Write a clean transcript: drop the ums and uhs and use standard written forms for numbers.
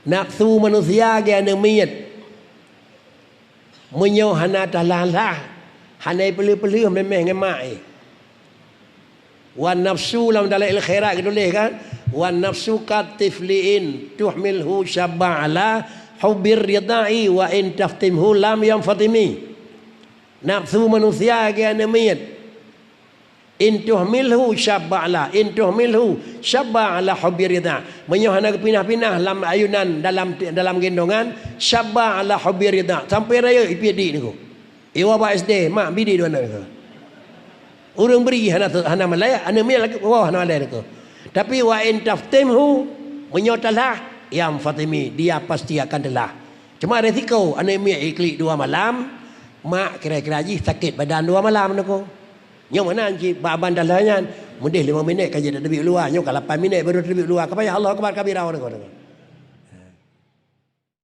nafsu manusia ke anemiyat menyo hana talalah hanai pelu-pelu memang ngemai wan nafsu dalam dalail khairat kita tulis kan wan nafsu katifliin tuhmilhu syab'ala hubir ridai wa in taftimhu lam yanfatimi. Nafsu manusia ke anemiyat in tuhmilhu syab'ala in tuhmilhu syab'ala hubir ridai menyo hana pinah-pinah dalam ayunan dalam gendongan syab'ala hubir ridai sampai raya ipidi niku iwa ba SD mak bidi dua nak urang beri hana malaya anemiyat lagi wah hana malaya niku. Tapi wa in taftimhu menyotalah yang Fatimi dia pasti akan telah. Cuma resiko anemia iklik 2 malam, mak kira-kira ji sakit badan 2 malam nako. Nyong mana anji baban dalanya mudih 5 minit kaji dak debik luar, nyong 8 minit baru debik luar. Kepada Allah akbar kabirau nako.